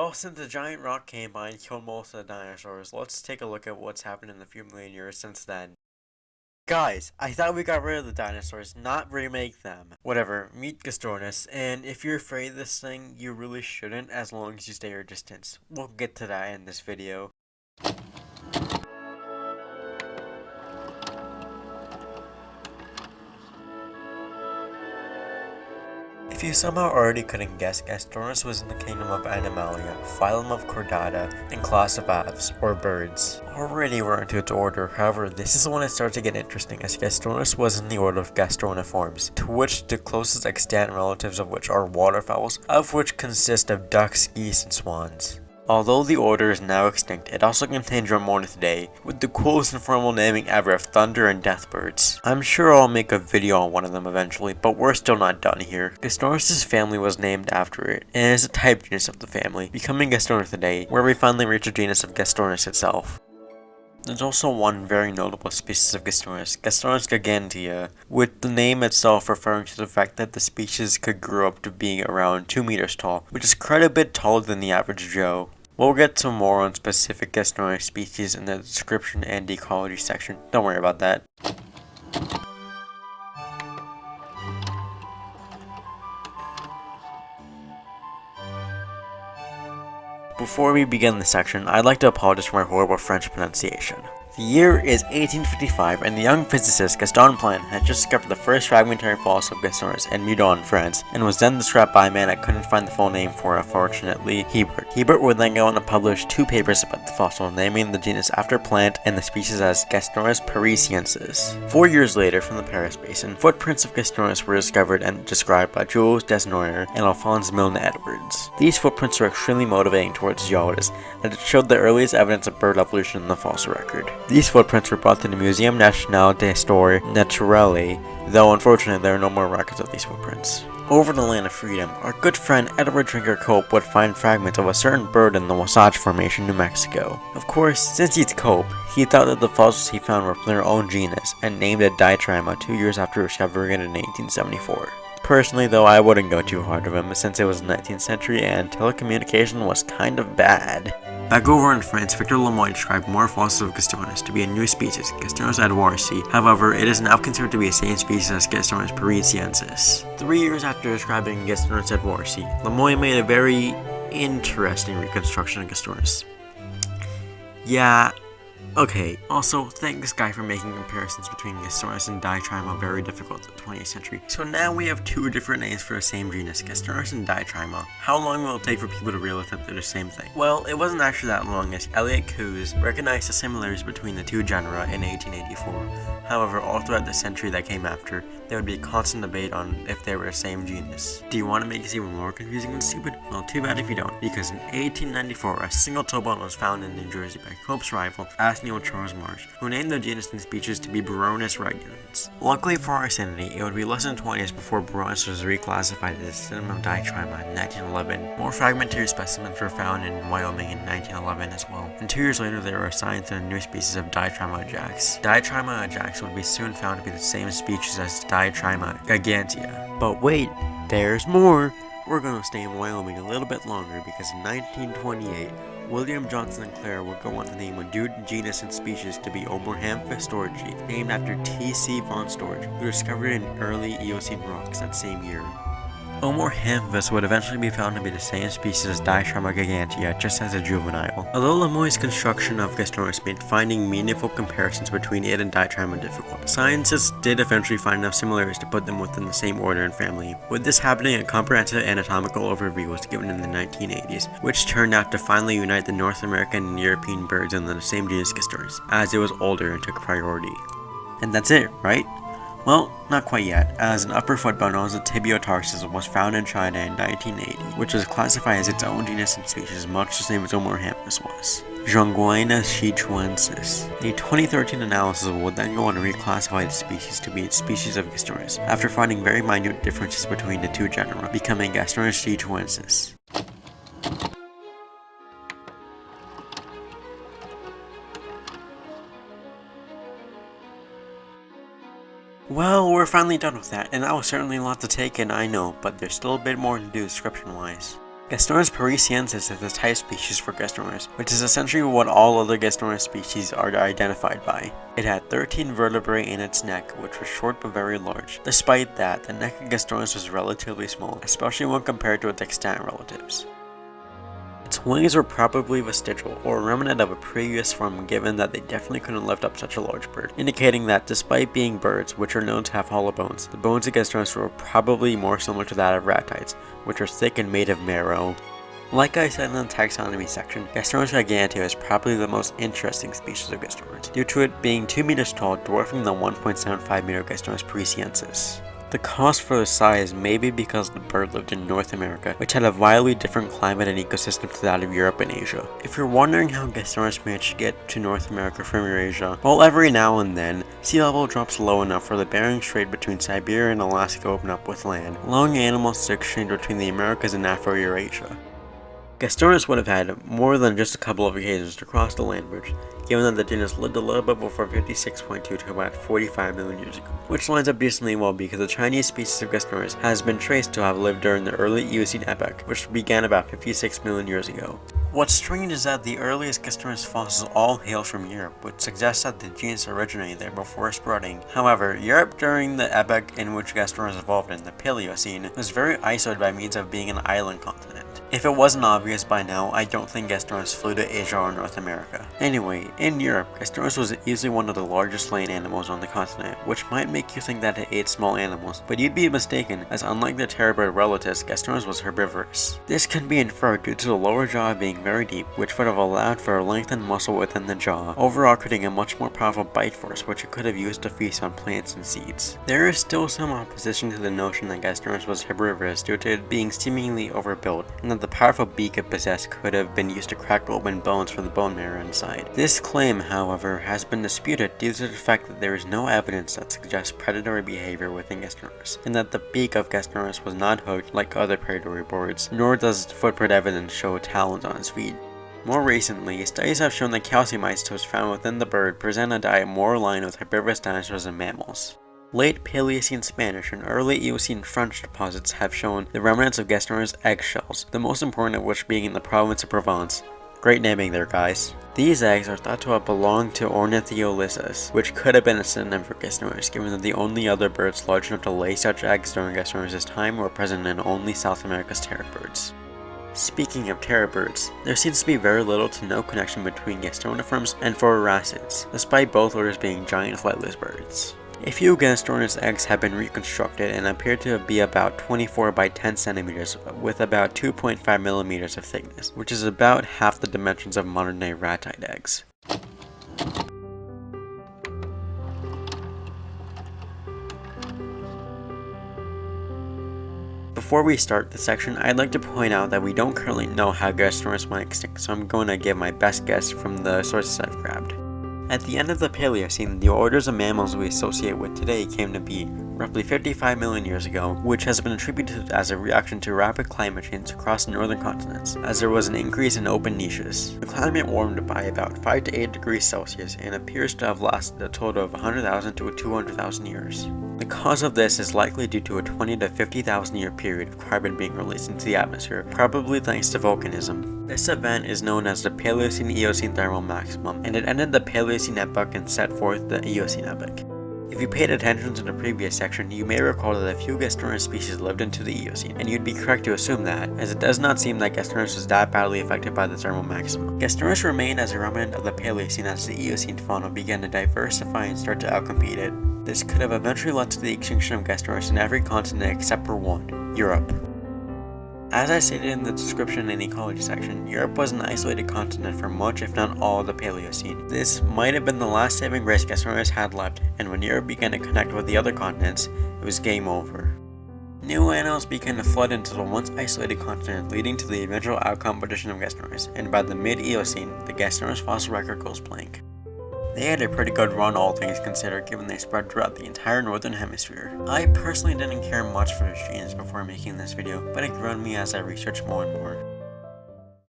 Well, since the giant rock came by and killed most of the dinosaurs, let's take a look at what's happened in the few million years since then. Guys, I thought we got rid of the dinosaurs, not remake them. Whatever, meet Gastornis, and if you're afraid of this thing, you really shouldn't as long as you stay your distance. We'll get to that in this video. If you somehow already couldn't guess, Gastornis was in the kingdom of Animalia, phylum of Chordata, and class of aves, or birds. Already we're into its order, however, this is when it starts to get interesting, as Gastornis was in the order of Gastroniformes, to which the closest extant relatives of which are waterfowls, of which consist of ducks, geese, and swans. Although the order is now extinct, it also contains Ramona today, with the coolest informal naming ever of thunder and deathbirds. I'm sure I'll make a video on one of them eventually, but we're still not done here. Gastornis' family was named after it, and is a type genus of the family, becoming Gastornis today, where we finally reach a genus of Gastornis itself. There's also one very notable species of Gastornis, Gastornis gigantea, with the name itself referring to the fact that the species could grow up to being around 2 meters tall, which is quite a bit taller than the average Joe. We'll get to more on specific Gastornis species in the description and ecology section, don't worry about that. Before we begin this section, I'd like to apologize for my horrible French pronunciation. The year is 1855, and the young physicist Gaston Planck had just discovered the first fragmentary fossil of Gastornis in Meudon, France, and was then described by a man I couldn't find the full name for, unfortunately, Hebert. Hebert would then go on to publish 2 papers about the fossil, naming the genus after Planck and the species as Gastornis parisiensis. 4 years later, from the Paris Basin, footprints of Gastornis were discovered and described by Jules Desnoyers and Alphonse Milne Edwards. These footprints were extremely motivating towards geologists, and it showed the earliest evidence of bird evolution in the fossil record. These footprints were brought to the Muséum National d'Histoire Naturelle, though unfortunately there are no more records of these footprints. Over in the land of freedom, our good friend Edward Drinker Cope would find fragments of a certain bird in the Wasatch Formation, New Mexico. Of course, since he's Cope, he thought that the fossils he found were from their own genus, and named it Ditrima 2 years after discovering it in 1874. Personally though, I wouldn't go too hard with him since it was the 19th century and telecommunication was kind of bad. Back over in France, Victor Lemoyne described more fossils of Gastornis to be a new species, Gastornis edwardsi. However, it is now considered to be the same species as Gastornis parisiensis. 3 years after describing Gastornis edwardsi, Lemoyne made a very interesting reconstruction of Gastornis. Yeah. Okay, also, thank this guy for making comparisons between Gastornis and Ditrima very difficult in the 20th century. So now we have 2 different names for the same genus, Gastornis and Ditrima. How long will it take for people to realize that they're the same thing? Well, it wasn't actually that long, as Elliott Coues recognized the similarities between the 2 genera in 1884. However, all throughout the century that came after, there would be a constant debate on if they were the same genus. Do you want to make this even more confusing and stupid? Well, too bad if you don't, because in 1894, a single toebone was found in New Jersey by Cope's rival, Asniel Charles Marsh, who named the genus and species to be Baronis regulans. Luckily for our sanity, it would be less than 20 years before Baronis was reclassified as a synonym of Ditrima in 1911. More fragmentary specimens were found in Wyoming in 1911 as well, and 2 years later they were assigned to a new species of Ditrima ajax. Ditrima ajax would be soon found to be the same species as Ditrima gigantea. But wait, there's more! We're gonna stay in Wyoming a little bit longer because in 1928, William Johnson and Clare would go on to name a new genus and species to be Omorhamphus storgi, named after T.C. von Storch, who discovered it in early Eocene rocks that same year. Omorhamphus would eventually be found to be the same species as Ditrima gigantea, just as a juvenile. Although Lemoyne's construction of Gastornis made finding meaningful comparisons between it and Ditrima difficult, scientists did eventually find enough similarities to put them within the same order and family. With this happening, a comprehensive anatomical overview was given in the 1980s, which turned out to finally unite the North American and European birds in the same genus Gastornis, as it was older and took priority. And that's it, right? Well, not quite yet, as an upper foot bone known as a tibiotarsus was found in China in 1980, which was classified as its own genus and species, much the same as Omorhamphus was. Jonguina sichuensis. The 2013 analysis would then go on to reclassify the species to be its species of Gastornis, after finding very minute differences between the 2 genera, becoming Gastornis sichuensis. Well, we're finally done with that, and that was certainly a lot to take in, I know, but there's still a bit more to do description-wise. Gastornis parisiensis is the type species for Gastornis, which is essentially what all other Gastornis species are identified by. It had 13 vertebrae in its neck, which was short but very large. Despite that, the neck of Gastornis was relatively small, especially when compared to its extant relatives. Its wings were probably vestigial, or a remnant of a previous form, given that they definitely couldn't lift up such a large bird, indicating that despite being birds, which are known to have hollow bones, the bones of Gastornis were probably more similar to that of ratites, which are thick and made of marrow. Like I said in the taxonomy section, Gastornis gigantea is probably the most interesting species of Gastornis, due to it being 2 meters tall, dwarfing the 1.75 meter Gastornis parisiensis. The cause for the size may be because the bird lived in North America, which had a wildly different climate and ecosystem to that of Europe and Asia. If you're wondering how Gastornis managed to get to North America from Eurasia, well, every now and then, sea level drops low enough for the Bering Strait between Siberia and Alaska to open up with land, allowing animals to exchange between the Americas and Afro-Eurasia. Gastornis would have had more than just a couple of occasions to cross the land bridge, given that the genus lived a little bit before 56.2 to about 45 million years ago, which lines up decently well because the Chinese species of Gastornis has been traced to have lived during the early Eocene epoch, which began about 56 million years ago. What's strange is that the earliest Gastornis fossils all hail from Europe, which suggests that the genus originated there before spreading. However, Europe during the epoch in which Gastornis evolved in, the Paleocene, was very isolated by means of being an island continent. If it wasn't obvious by now, I don't think Gastornis flew to Asia or North America. Anyway, in Europe, Gastornis was easily one of the largest land animals on the continent, which might make you think that it ate small animals, but you'd be mistaken, as unlike their terror relatives, Gastornis was herbivorous. This can be inferred due to the lower jaw being very deep, which would have allowed for a lengthened muscle within the jaw, overall creating a much more powerful bite force which it could have used to feast on plants and seeds. There is still some opposition to the notion that Gastornis was herbivorous due to it being seemingly overbuilt, and that the powerful beak it possessed could have been used to crack open bones for the bone marrow inside. This claim, however, has been disputed due to the fact that there is no evidence that suggests predatory behavior within Gastornis, and that the beak of Gastornis was not hooked like other predatory birds, nor does footprint evidence show talons on its feet. More recently, studies have shown that calcium isotopes found within the bird present a diet more aligned with herbivorous dinosaurs and mammals. Late Paleocene Spanish and early Eocene French deposits have shown the remnants of Gastornis eggshells, the most important of which being in the province of Provence. Great naming there, guys. These eggs are thought to have belonged to Ornitholithus, which could have been a synonym for Gastornis, given that the only other birds large enough to lay such eggs during Gastornis' time were present in only South America's terror birds. Speaking of terror birds, there seems to be very little to no connection between Gastorniforms and Phororhacids, despite both orders being giant flightless birds. A few Gastornis eggs have been reconstructed and appear to be about 24 by 10 centimeters with about 2.5 millimeters of thickness, which is about half the dimensions of modern-day ratite eggs. Before we start this section, I'd like to point out that we don't currently know how Gastornis went extinct, so I'm going to give my best guess from the sources I've grabbed. At the end of the Paleocene, the orders of mammals we associate with today came to be roughly 55 million years ago, which has been attributed as a reaction to rapid climate change across the northern continents, as there was an increase in open niches. The climate warmed by about 5 to 8 degrees Celsius and appears to have lasted a total of 100,000 to 200,000 years. The cause of this is likely due to a 20 to 50,000 year period of carbon being released into the atmosphere, probably thanks to volcanism. This event is known as the Paleocene-Eocene thermal maximum, and it ended the Paleocene epoch and set forth the Eocene epoch. If you paid attention to the previous section, you may recall that a few Gastornis species lived into the Eocene, and you'd be correct to assume that, as it does not seem that Gastornis was that badly affected by the thermal maximum. Gastornis remained as a remnant of the Paleocene as the Eocene fauna began to diversify and start to outcompete it. This could have eventually led to the extinction of Gastornis in every continent except for one, Europe. As I stated in the description in the Ecology section, Europe was an isolated continent for much if not all of the Paleocene. This might have been the last saving grace Gastornis had left, and when Europe began to connect with the other continents, it was game over. New animals began to flood into the once isolated continent, leading to the eventual outcompetition of Gastornis, and by the mid-Eocene, the Gastornis fossil record goes blank. They had a pretty good run all things considered, given they spread throughout the entire Northern Hemisphere. I personally didn't care much for the genes before making this video, but it grew on me as I researched more and more.